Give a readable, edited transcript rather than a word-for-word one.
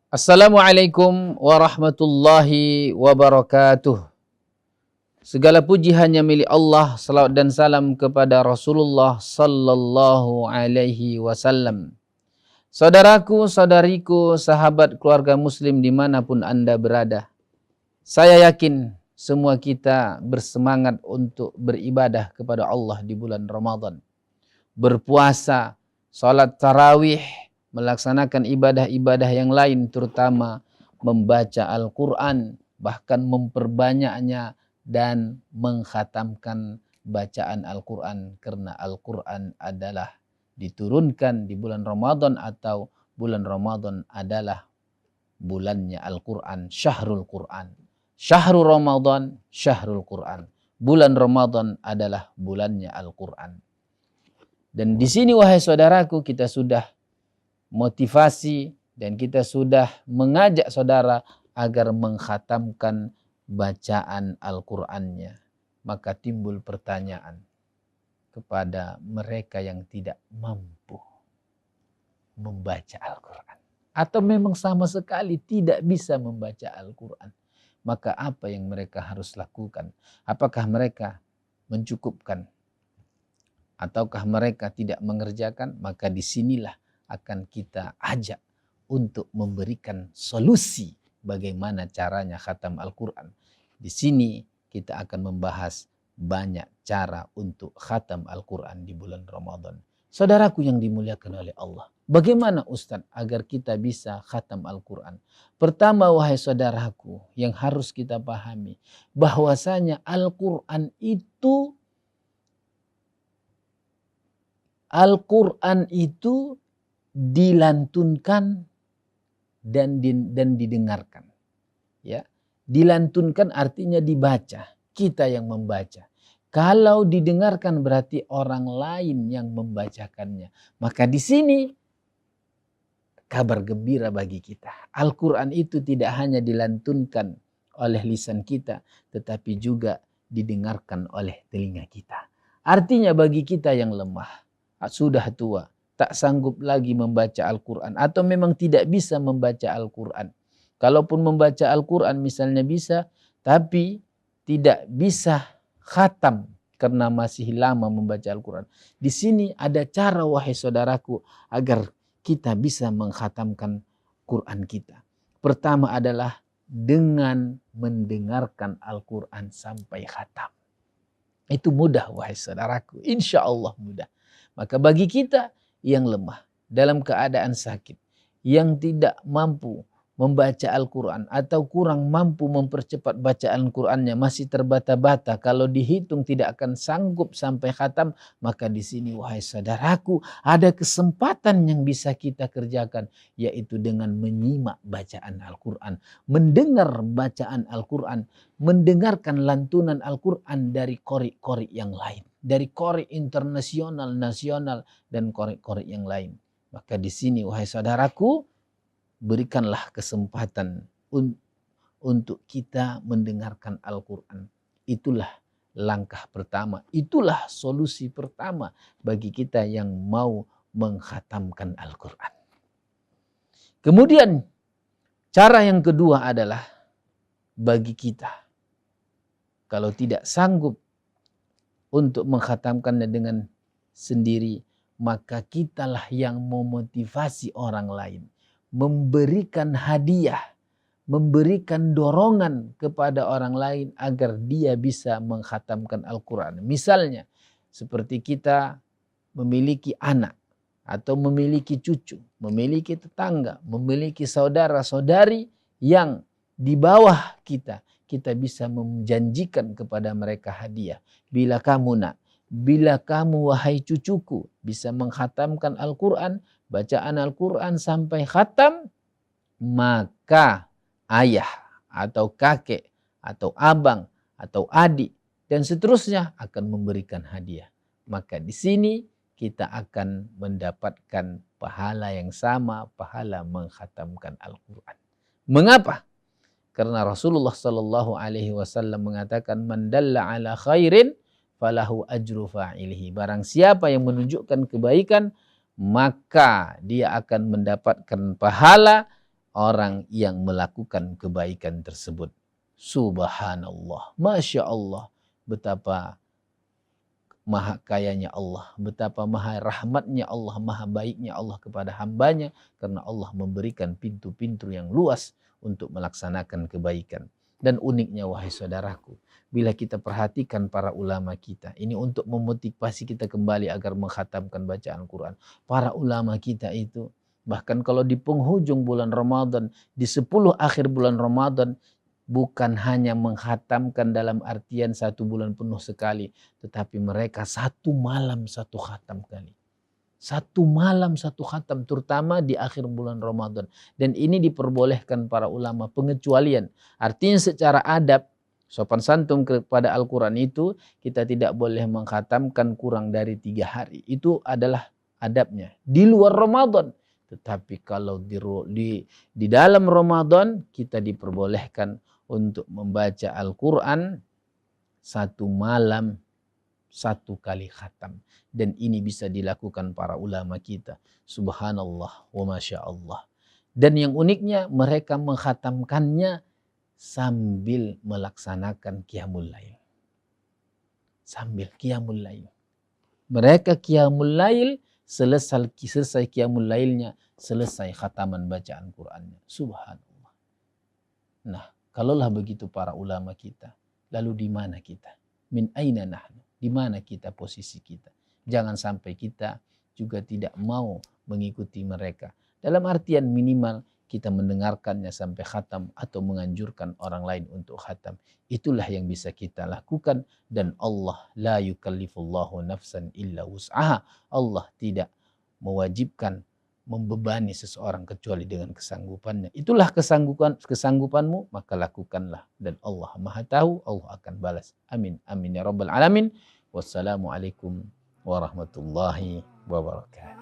Assalamualaikum warahmatullahi wabarakatuh. Segala puji hanya milik Allah, salawat dan salam kepada Rasulullah sallallahu alaihi wasallam. Saudaraku, saudariku, sahabat keluarga muslim dimanapun Anda berada. Saya yakin semua kita bersemangat untuk beribadah kepada Allah di bulan Ramadan. Berpuasa, salat tarawih, melaksanakan ibadah-ibadah yang lain, terutama membaca Al-Quran, bahkan memperbanyaknya dan mengkhatamkan bacaan Al-Quran, karena Al-Quran adalah diturunkan di bulan Ramadan, atau bulan Ramadan adalah bulannya Al-Quran, Syahrul Quran. Syahrul Ramadan, Syahrul Quran. Bulan Ramadan adalah bulannya Al-Quran. Dan di sini wahai saudaraku, kita sudah motivasi dan kita sudah mengajak saudara agar mengkhatamkan bacaan Al-Qur'annya. Maka timbul pertanyaan kepada mereka yang tidak mampu membaca Al-Qur'an, atau memang sama sekali tidak bisa membaca Al-Qur'an. Maka apa yang mereka harus lakukan? Apakah mereka mencukupkan ataukah mereka tidak mengerjakan? Maka disinilah akan kita ajak untuk memberikan solusi bagaimana caranya khatam Al-Quran. Di sini kita akan membahas banyak cara untuk khatam Al-Quran di bulan Ramadan. Saudaraku yang dimuliakan oleh Allah, bagaimana Ustaz agar kita bisa khatam Al-Quran? Pertama, wahai saudaraku, yang harus kita pahami bahwasanya Al-Quran itu dilantunkan dan didengarkan. Ya, dilantunkan artinya dibaca, kita yang membaca. Kalau didengarkan berarti orang lain yang membacakannya. Maka di sini kabar gembira bagi kita. Al-Quran itu tidak hanya dilantunkan oleh lisan kita, tetapi juga didengarkan oleh telinga kita. Artinya bagi kita yang lemah, sudah tua, tak sanggup lagi membaca Al-Quran, atau memang tidak bisa membaca Al-Quran. Kalaupun membaca Al-Quran misalnya bisa, tapi tidak bisa khatam karena masih lama membaca Al-Quran. Di sini ada cara wahai saudaraku agar kita bisa mengkhatamkan Quran kita. Pertama adalah dengan mendengarkan Al-Quran sampai khatam. Itu mudah wahai saudaraku, insya Allah mudah. Maka bagi kita yang lemah, dalam keadaan sakit, yang tidak mampu membaca Al-Quran atau kurang mampu mempercepat bacaan Qurannya, masih terbata-bata, kalau dihitung tidak akan sanggup sampai khatam, maka di sini wahai saudaraku ada kesempatan yang bisa kita kerjakan, yaitu dengan menyimak bacaan Al-Quran, mendengar bacaan Al-Quran, mendengarkan lantunan Al-Quran dari qori-qori yang lain, dari qori internasional, nasional, dan qori-qori yang lain. Maka di sini wahai saudaraku, berikanlah kesempatan untuk kita mendengarkan Al-Quran. Itulah langkah pertama, itulah solusi pertama bagi kita yang mau mengkhatamkan Al-Quran. Kemudian cara yang kedua adalah bagi kita, kalau tidak sanggup untuk mengkhatamkannya dengan sendiri, maka kitalah yang memotivasi orang lain, memberikan hadiah, memberikan dorongan kepada orang lain agar dia bisa mengkhatamkan Al-Quran. Misalnya seperti kita memiliki anak atau memiliki cucu, memiliki tetangga, memiliki saudara-saudari yang di bawah kita, kita bisa menjanjikan kepada mereka hadiah. Bila kamu wahai cucuku bisa mengkhatamkan Al-Quran, bacaan Al-Quran sampai khatam, maka ayah atau kakek atau abang atau adik dan seterusnya akan memberikan hadiah. Maka di sini kita akan mendapatkan pahala yang sama, pahala mengkhatamkan Al-Quran. Mengapa? Karena Rasulullah Sallallahu Alaihi Wasallam mengatakan, man dalla ala khairin falahu ajru fa'ilihi. Barang siapa yang menunjukkan kebaikan, maka dia akan mendapatkan pahala orang yang melakukan kebaikan tersebut. Subhanallah, Masya Allah, betapa maha kayanya Allah, betapa maha rahmatnya Allah, maha baiknya Allah kepada hambanya, karena Allah memberikan pintu-pintu yang luas untuk melaksanakan kebaikan. Dan uniknya wahai saudaraku, bila kita perhatikan para ulama kita, ini untuk memotivasi kita kembali agar mengkhatamkan bacaan Quran. Para ulama kita itu, bahkan kalau di penghujung bulan Ramadan, di 10 akhir bulan Ramadan, bukan hanya menghatamkan dalam artian 1 bulan penuh sekali, tetapi mereka 1 malam 1 khatam kali. 1 malam 1 khatam, terutama di akhir bulan Ramadan. Dan ini diperbolehkan para ulama, pengecualian. Artinya secara adab, sopan santun kepada Al-Quran itu, kita tidak boleh menghatamkan kurang dari 3 hari. Itu adalah adabnya. Di luar Ramadan. Tetapi kalau di dalam Ramadan, kita diperbolehkan untuk membaca Al-Quran 1 malam 1 kali khatam. Dan ini bisa dilakukan para ulama kita. Subhanallah wa Masya Allah. Dan yang uniknya mereka menghatamkannya sambil melaksanakan qiyamul lail. Sambil qiyamul lail. Mereka qiyamul lail, selesai qiyamul lailnya, selesai khataman bacaan Qur'annya. Subhanallah. Nah, kalaulah begitu para ulama kita, lalu di mana kita? Min aina nahnu? Di mana kita, posisi kita? Jangan sampai kita juga tidak mau mengikuti mereka. Dalam artian minimal kita mendengarkannya sampai khatam atau menganjurkan orang lain untuk khatam. Itulah yang bisa kita lakukan, dan Allah la yukallifullahu nafsan illa wus'aha. Allah tidak mewajibkan, membebani seseorang kecuali dengan kesanggupannya. Itulah kesanggupanmu, maka lakukanlah. Dan Allah Maha tahu, Allah akan balas. Amin. Amin ya rabbal alamin. Wassalamualaikum warahmatullahi wabarakatuh.